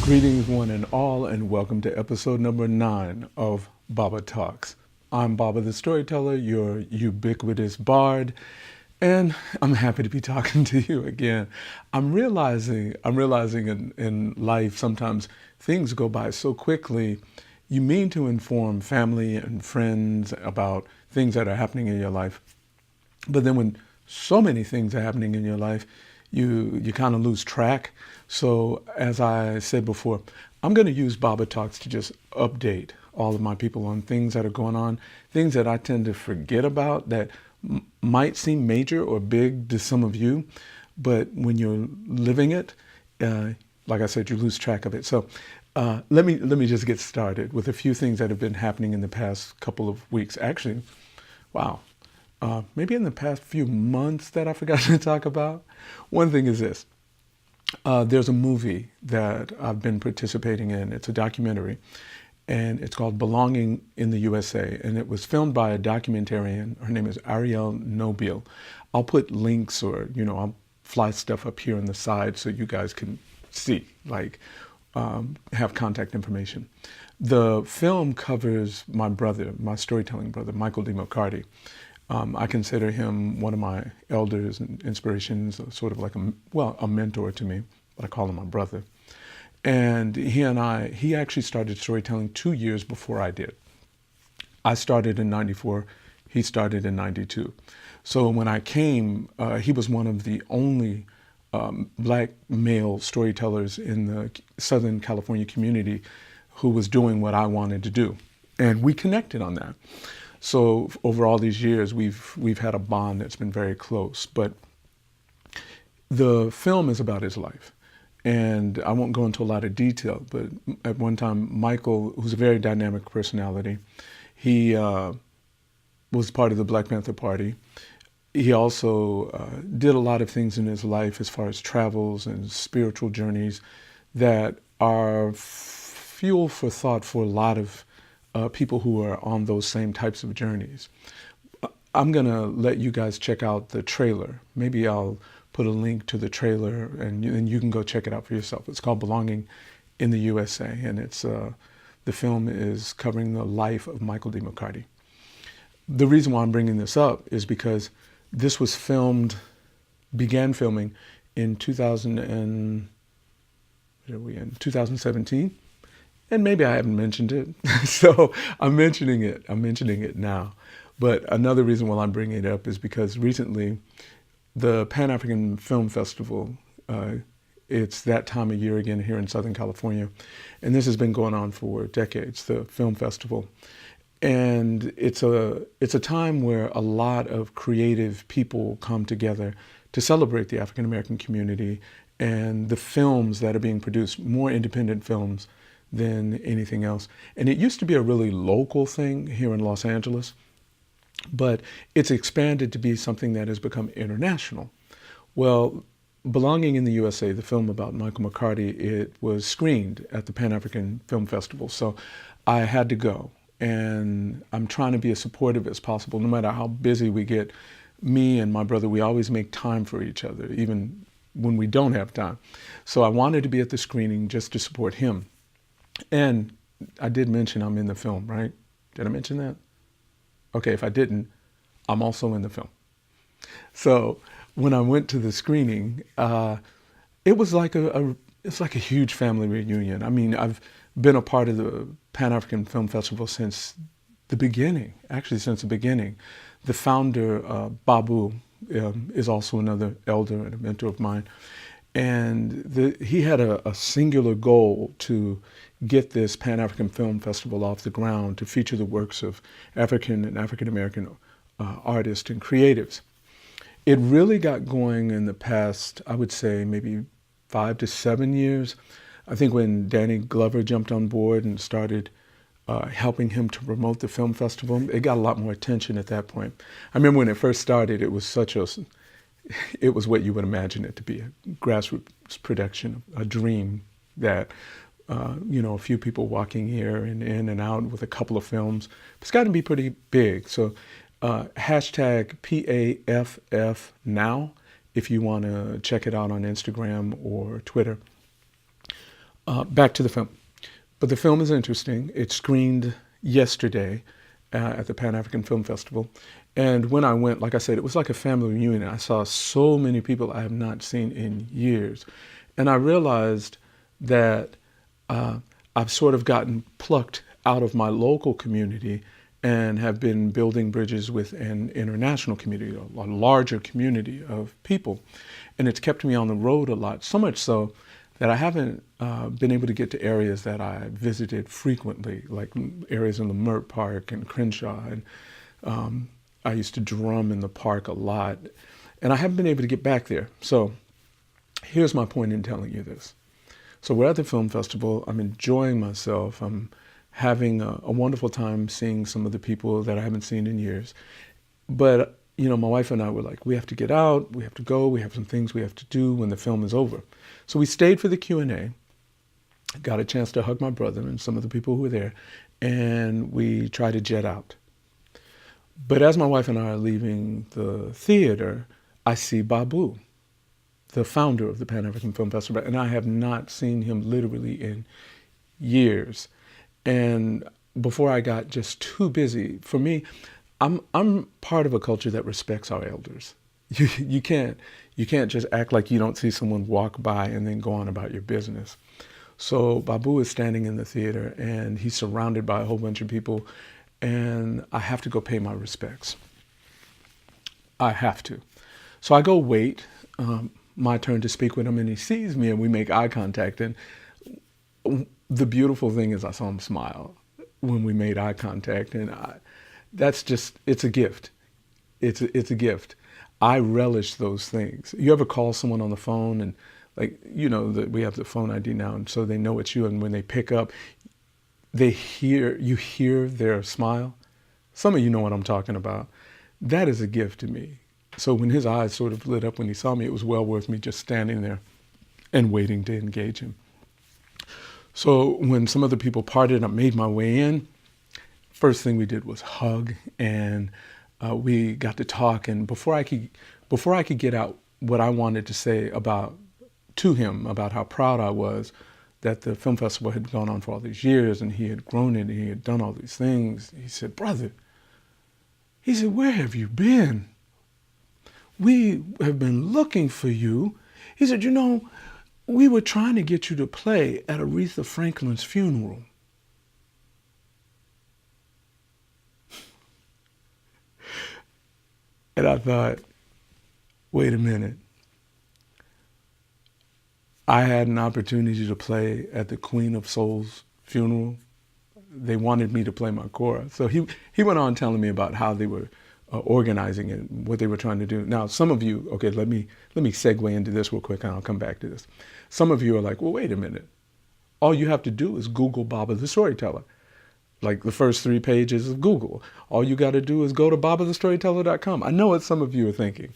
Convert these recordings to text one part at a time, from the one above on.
Greetings one and all, and welcome to episode number 9 of Baba Talks. I'm Baba the Storyteller, your ubiquitous bard, and I'm happy to be talking to you again. I'm realizing in life sometimes things go by so quickly. You mean to inform family and friends about things that are happening in your life, but then when so many things are happening in your life, you kind of lose track. So as I said before, I'm going to use Baba Talks to just update all of my people on things that are going on, things that I tend to forget about that might seem major or big to some of you, but when you're living it, like I said, you lose track of it. So let me just get started with a few things that have been happening in the past couple of weeks. Actually, wow. Maybe in the past few months that I forgot to talk about. One thing is this. There's a movie that I've been participating in. It's a documentary, and it's called Belonging in the USA, and it was filmed by a documentarian. Her name is Ariel Nobile. I'll put links or, I'll fly stuff up here on the side so you guys can see, have contact information. The film covers my brother, my storytelling brother, Michael D. McCarty. I consider him one of my elders and inspirations, sort of like a mentor to me, but I call him my brother. And he actually started storytelling 2 years before I did. I started in 94, he started in 92. So when I came, he was one of the only black male storytellers in the Southern California community who was doing what I wanted to do. And we connected on that. So over all these years, we've had a bond that's been very close. But the film is about his life. And I won't go into a lot of detail, but at one time, Michael, who's a very dynamic personality, he was part of the Black Panther Party. He also did a lot of things in his life as far as travels and spiritual journeys that are fuel for thought for a lot of people who are on those same types of journeys. I'm going to let you guys check out the trailer. Maybe I'll put a link to the trailer and you can go check it out for yourself. It's called Belonging in the USA, and it's the film is covering the life of Michael D. McCarty. The reason why I'm bringing this up is because this was began filming in 2017. And maybe I haven't mentioned it, so I'm mentioning it now. But another reason why I'm bringing it up is because recently, the Pan-African Film Festival, it's that time of year again here in Southern California, and this has been going on for decades, the film festival. And it's a time where a lot of creative people come together to celebrate the African American community and the films that are being produced, more independent films than anything else. And it used to be a really local thing here in Los Angeles, but it's expanded to be something that has become international. Well, Belonging in the USA, the film about Michael McCarty, it was screened at the Pan-African Film Festival. So I had to go, and I'm trying to be as supportive as possible. No matter how busy we get, me and my brother, we always make time for each other, even when we don't have time. So I wanted to be at the screening just to support him. And I did mention I'm in the film, right? Did I mention that? Okay, if I didn't, I'm also in the film. So when I went to the screening, it was like it's like a huge family reunion. I mean, I've been a part of the Pan-African Film Festival since the beginning, actually since the beginning. The founder, Babu, is also another elder and a mentor of mine. And he had a singular goal to get this Pan-African Film Festival off the ground, to feature the works of African and African-American artists and creatives. It really got going in the past, I would say, maybe 5 to 7 years. I think when Danny Glover jumped on board and started helping him to promote the film festival, it got a lot more attention at that point. I remember when it first started, it was what you would imagine it to be, a grassroots production, a dream that, a few people walking here and in and out with a couple of films. It's got to be pretty big. So hashtag PAFF now, if you want to check it out on Instagram or Twitter. Back to the film. But the film is interesting. It screened yesterday at the Pan African Film Festival. And when I went, like I said, it was like a family reunion. I saw so many people I have not seen in years. And I realized that I've sort of gotten plucked out of my local community and have been building bridges with an international community, a larger community of people. And it's kept me on the road a lot, so much so that I haven't been able to get to areas that I visited frequently, like areas in the Mert Park and Crenshaw. And I used to drum in the park a lot. And I haven't been able to get back there. So here's my point in telling you this. So we're at the film festival. I'm enjoying myself. I'm having a wonderful time seeing some of the people that I haven't seen in years. But, my wife and I were like, we have to get out, we have to go, we have some things we have to do when the film is over. So we stayed for the Q&A, got a chance to hug my brother and some of the people who were there, and we tried to jet out. But as my wife and I are leaving the theater, I see Babu, the founder of the Pan African Film Festival, and I have not seen him literally in years. And before I got just too busy, for me, I'm part of a culture that respects our elders. You can't just act like you don't see someone walk by and then go on about your business. So Babu is standing in the theater and he's surrounded by a whole bunch of people, and I have to go pay my respects. I have to. So I go wait my turn to speak with him, and he sees me and we make eye contact. And the beautiful thing is I saw him smile when we made eye contact, and it's a gift. It's a gift. I relish those things. You ever call someone on the phone and that we have the phone ID now, and so they know it's you, and when they pick up, you hear their smile. Some of you know what I'm talking about. That is a gift to me. So when his eyes sort of lit up when he saw me, it was well worth me just standing there and waiting to engage him. So when some other people parted, I made my way in. First thing we did was hug, and we got to talk. And before I could get out what I wanted to say to him about how proud I was that the film festival had gone on for all these years, and he had grown it, and he had done all these things, he said, "Brother," he said, "where have you been? We have been looking for you." He said, "We were trying to get you to play at Aretha Franklin's funeral." And I thought, wait a minute. I had an opportunity to play at the Queen of Soul's funeral. They wanted me to play my kora. So he went on telling me about how they were organizing it, what they were trying to do. Now, some of you, okay, let me segue into this real quick, and I'll come back to this. Some of you are like, well, wait a minute. All you have to do is Google Baba the Storyteller. Like the first 3 pages of Google. All you got to do is go to babathestoryteller.com. I know what some of you are thinking.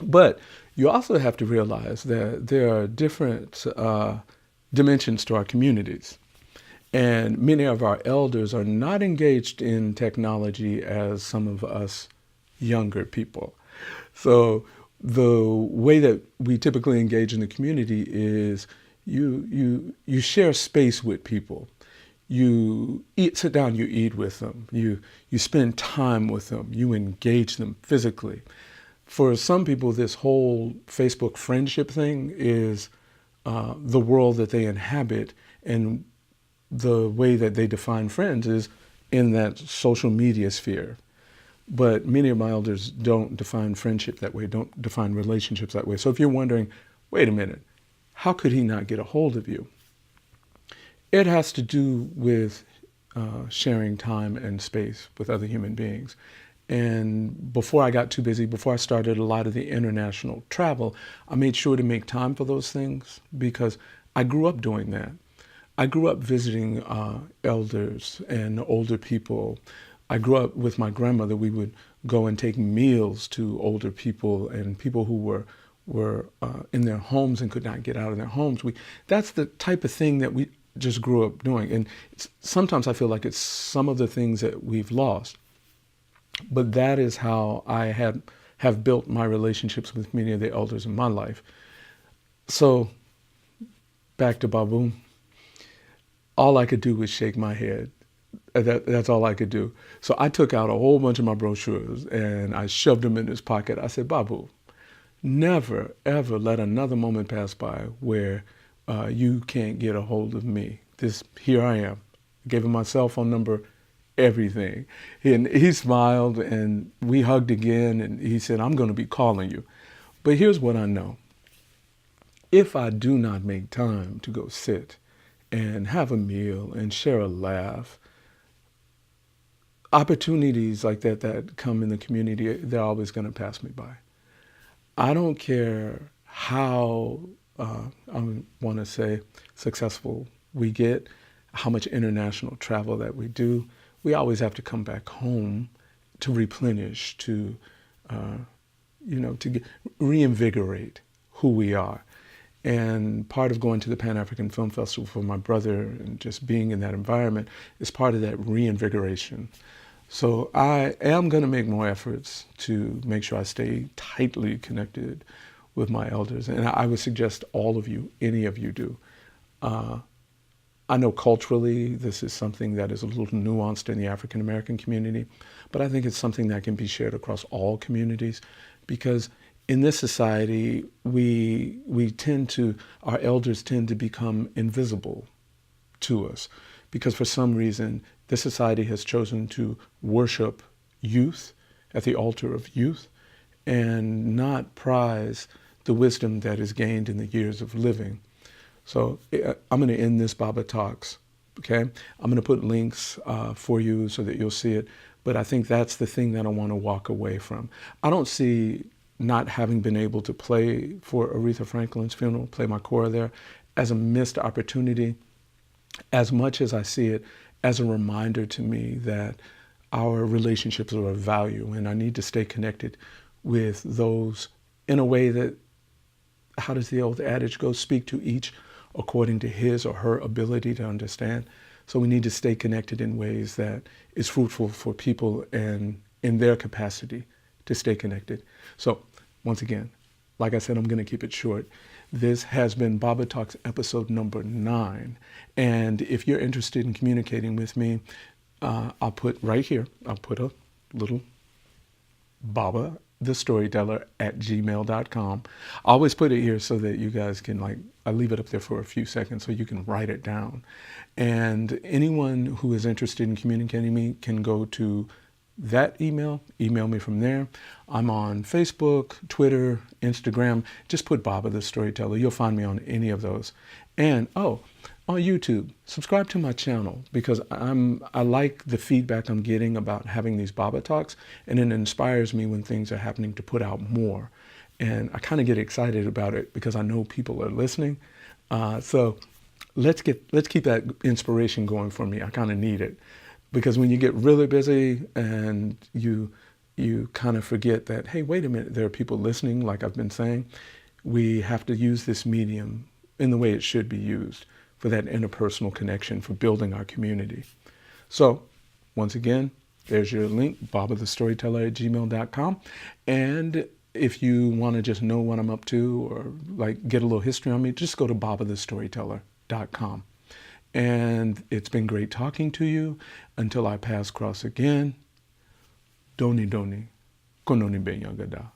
But you also have to realize that there are different dimensions to our communities. And many of our elders are not engaged in technology as some of us younger people. So the way that we typically engage in the community is you share space with people. You sit down, you eat with them. You spend time with them. You engage them physically. For some people, this whole Facebook friendship thing is the world that they inhabit, and the way that they define friends is in that social media sphere. But many of my elders don't define friendship that way, don't define relationships that way. So if you're wondering, wait a minute, how could he not get a hold of you? It has to do with sharing time and space with other human beings. And before I got too busy, before I started a lot of the international travel, I made sure to make time for those things because I grew up doing that. I grew up visiting elders and older people. I grew up with my grandmother. We would go and take meals to older people and people who were in their homes and could not get out of their homes. That's the type of thing that we just grew up doing. And sometimes I feel like it's some of the things that we've lost. But that is how I have built my relationships with many of the elders in my life. So back to Babu. all I could do was shake my head. That's all I could do. So I took out a whole bunch of my brochures and I shoved them in his pocket. I said, Babu, never, ever let another moment pass by where you can't get a hold of me. Here I am. I gave him my cell phone number, everything. And he smiled and we hugged again and he said, I'm going to be calling you. But here's what I know. If I do not make time to go sit and have a meal and share a laugh, opportunities like that come in the community, they're always going to pass me by. I don't care how, I want to say, successful we get, how much international travel that we do. We always have to come back home to replenish, to reinvigorate who we are. And part of going to the Pan-African Film Festival for my brother and just being in that environment is part of that reinvigoration. So I am going to make more efforts to make sure I stay tightly connected with my elders. And I would suggest all of you, any of you do. I know culturally this is something that is a little nuanced in the African American community, but I think it's something that can be shared across all communities because in this society, our elders tend to become invisible to us because for some reason, this society has chosen to worship youth at the altar of youth and not prize the wisdom that is gained in the years of living. So I'm going to end this Baba Talks, okay? I'm going to put links for you so that you'll see it, but I think that's the thing that I want to walk away from. I don't see not having been able to play for Aretha Franklin's funeral, play my kora there, as a missed opportunity, as much as I see it as a reminder to me that our relationships are of value and I need to stay connected with those in a way that, how does the old adage go, speak to each according to his or her ability to understand. So we need to stay connected in ways that is fruitful for people and in their capacity to stay connected. So once again, like I said, I'm going to keep it short. This has been Baba Talks episode number 9. And if you're interested in communicating with me, I'll put right here, I'll put a little Baba the Storyteller at gmail.com. I always put it here so that you guys can I leave it up there for a few seconds so you can write it down. And anyone who is interested in communicating me can go to that email me from there. I'm on Facebook, Twitter, Instagram. Just put Baba the Storyteller. You'll find me on any of those. And on YouTube, subscribe to my channel because I like the feedback I'm getting about having these Baba Talks, and it inspires me when things are happening to put out more. And I kind of get excited about it because I know people are listening. So let's keep that inspiration going for me. I kind of need it. Because when you get really busy and you kind of forget that, hey, wait a minute, there are people listening, like I've been saying, we have to use this medium in the way it should be used for that interpersonal connection, for building our community. So once again, there's your link, babathestoryteller at gmail.com. And if you want to just know what I'm up to or get a little history on me, just go to babathestoryteller.com. And it's been great talking to you. Until I pass cross again, Doni Doni, Kononi Benyagada.